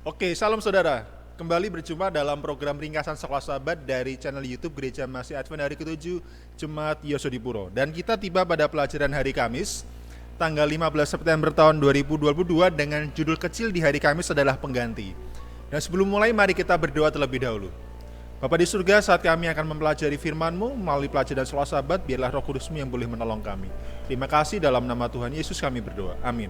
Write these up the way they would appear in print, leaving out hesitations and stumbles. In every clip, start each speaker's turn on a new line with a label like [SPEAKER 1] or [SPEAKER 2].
[SPEAKER 1] Oke, salam saudara. Kembali berjumpa dalam program ringkasan Sekolah Sahabat dari channel YouTube Gereja Masih Advent hari ke-7 Jemaat Yosodipuro. Dan kita tiba pada pelajaran hari Kamis, tanggal 15 September tahun 2022 dengan judul kecil di hari Kamis adalah pengganti. Dan sebelum mulai, mari kita berdoa terlebih dahulu. Bapa di surga, saat kami akan mempelajari firman-Mu melalui pelajaran Sekolah Sahabat, biarlah Roh Kudus-Mu yang boleh menolong kami. Terima kasih, dalam nama Tuhan Yesus kami berdoa. Amin.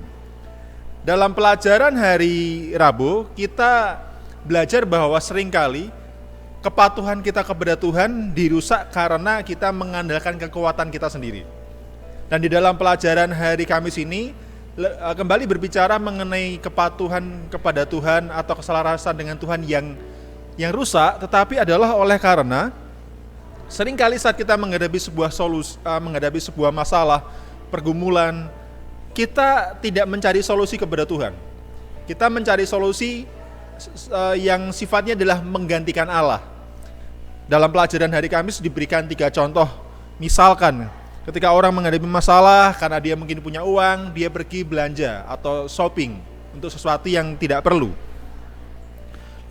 [SPEAKER 1] Dalam pelajaran hari Rabu, kita belajar bahwa seringkali kepatuhan kita kepada Tuhan dirusak karena kita mengandalkan kekuatan kita sendiri. Dan di dalam pelajaran hari Kamis ini kembali berbicara mengenai kepatuhan kepada Tuhan atau keselarasan dengan Tuhan yang rusak, tetapi adalah oleh karena seringkali saat kita menghadapi sebuah masalah, pergumulan, kita tidak mencari solusi kepada Tuhan. Kita mencari solusi yang sifatnya adalah menggantikan Allah. Dalam pelajaran hari Kamis diberikan 3 contoh. Misalkan ketika orang menghadapi masalah karena dia mungkin punya uang, dia pergi belanja atau shopping untuk sesuatu yang tidak perlu.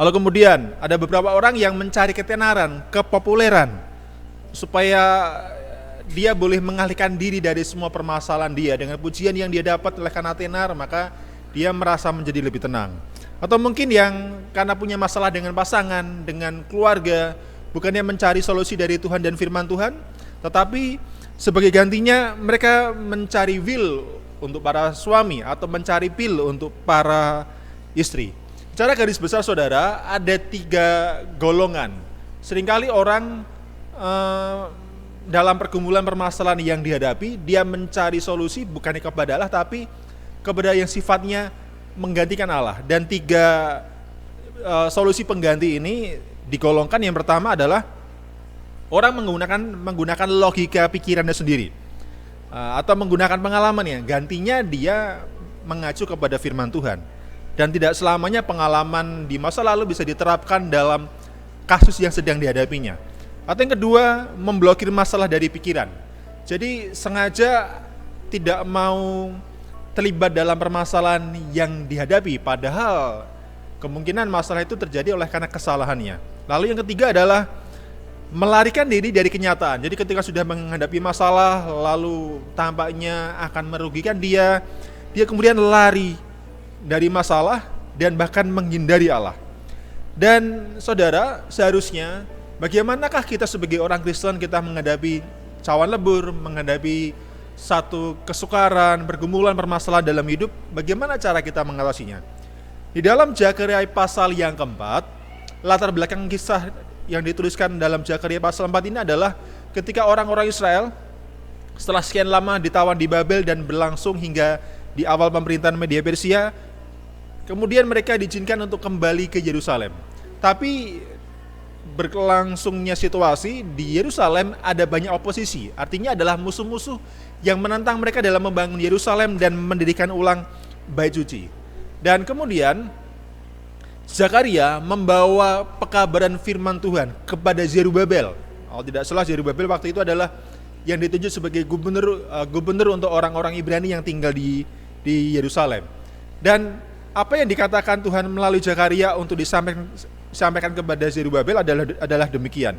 [SPEAKER 1] Lalu kemudian ada beberapa orang yang mencari ketenaran, kepopuleran, supaya dia boleh mengalihkan diri dari semua permasalahan dia. Dengan pujian yang dia dapat oleh karena tenar, maka dia merasa menjadi lebih tenang. Atau mungkin yang karena punya masalah dengan pasangan, dengan keluarga, bukannya mencari solusi dari Tuhan dan firman Tuhan, tetapi sebagai gantinya mereka mencari will untuk para suami atau mencari pil untuk para istri. Secara garis besar saudara, ada 3 golongan. Seringkali orang dalam pergumulan permasalahan yang dihadapi, dia mencari solusi bukan kepada Allah, tapi kepada yang sifatnya menggantikan Allah. Dan 3 solusi pengganti ini digolongkan. Yang pertama adalah orang menggunakan logika pikirannya sendiri, atau menggunakan pengalamannya. Gantinya dia mengacu kepada firman Tuhan. Dan tidak selamanya pengalaman di masa lalu bisa diterapkan dalam kasus yang sedang dihadapinya. Atau yang kedua, memblokir masalah dari pikiran. Jadi sengaja tidak mau terlibat dalam permasalahan yang dihadapi, padahal kemungkinan masalah itu terjadi oleh karena kesalahannya. Lalu yang ketiga adalah melarikan diri dari kenyataan. Jadi ketika sudah menghadapi masalah, lalu tampaknya akan merugikan dia kemudian lari dari masalah dan bahkan menghindari Allah. Dan saudara, seharusnya bagaimanakah kita sebagai orang Kristen, kita menghadapi cawan lebur, menghadapi satu kesukaran, pergumulan, permasalahan dalam hidup, bagaimana cara kita mengatasinya? Di dalam Zakaria pasal yang keempat, latar belakang kisah yang dituliskan dalam Zakaria pasal 4 ini adalah ketika orang-orang Israel setelah sekian lama ditawan di Babel dan berlangsung hingga di awal pemerintahan Media Persia, kemudian mereka diizinkan untuk kembali ke Yerusalem. Tapi berlangsungnya situasi di Yerusalem ada banyak oposisi. Artinya adalah musuh-musuh yang menentang mereka dalam membangun Yerusalem dan mendirikan ulang bait suci. Dan kemudian Zakaria membawa pekabaran firman Tuhan kepada Zerubabel. Kalau tidak salah, Zerubabel waktu itu adalah yang ditunjuk sebagai gubernur untuk orang-orang Ibrani yang tinggal di Yerusalem. Dan apa yang dikatakan Tuhan melalui Zakaria untuk disampaikan kepada Zerubabel adalah demikian.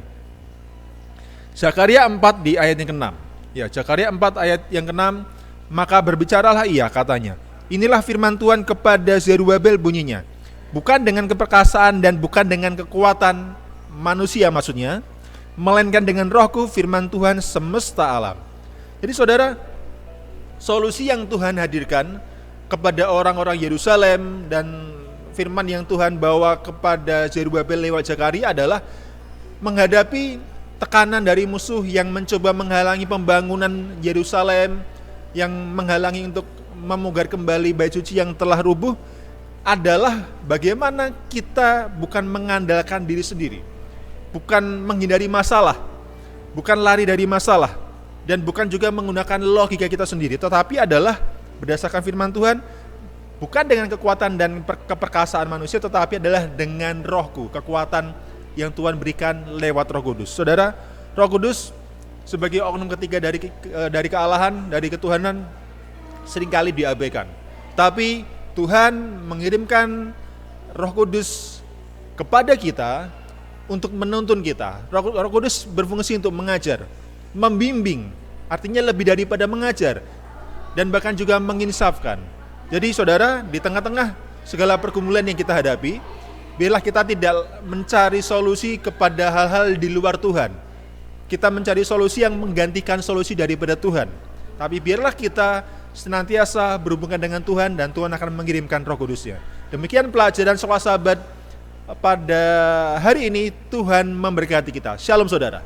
[SPEAKER 1] Zakaria 4 di ayat yang ke-6. Ya, Zakaria 4 ayat yang ke-6, maka berbicaralah ia, katanya, inilah firman Tuhan kepada Zerubabel bunyinya, bukan dengan keperkasaan dan bukan dengan kekuatan manusia maksudnya, melainkan dengan rohku, firman Tuhan semesta alam. Jadi saudara, solusi yang Tuhan hadirkan kepada orang-orang Yerusalem dan firman yang Tuhan bawa kepada Zerubabel lewat Zakaria adalah menghadapi tekanan dari musuh yang mencoba menghalangi pembangunan Yerusalem, yang menghalangi untuk memugar kembali bait suci yang telah rubuh, adalah bagaimana kita bukan mengandalkan diri sendiri, bukan menghindari masalah, bukan lari dari masalah, dan bukan juga menggunakan logika kita sendiri, tetapi adalah berdasarkan firman Tuhan, bukan dengan kekuatan dan keperkasaan manusia, tetapi adalah dengan rohku, kekuatan yang Tuhan berikan lewat Roh Kudus. Saudara, Roh Kudus sebagai oknum ketiga dari kealahan, dari ketuhanan, seringkali diabaikan. Tapi Tuhan mengirimkan Roh Kudus kepada kita untuk menuntun kita. Roh Kudus berfungsi untuk mengajar, membimbing, artinya lebih daripada mengajar, dan bahkan juga menginsafkan. Jadi saudara, di tengah-tengah segala pergumulan yang kita hadapi, biarlah kita tidak mencari solusi kepada hal-hal di luar Tuhan. Kita mencari solusi yang menggantikan solusi daripada Tuhan. Tapi biarlah kita senantiasa berhubungan dengan Tuhan, dan Tuhan akan mengirimkan Roh Kudus-Nya. Demikian pelajaran Sekolah Sahabat pada hari ini. Tuhan memberkati kita. Shalom saudara.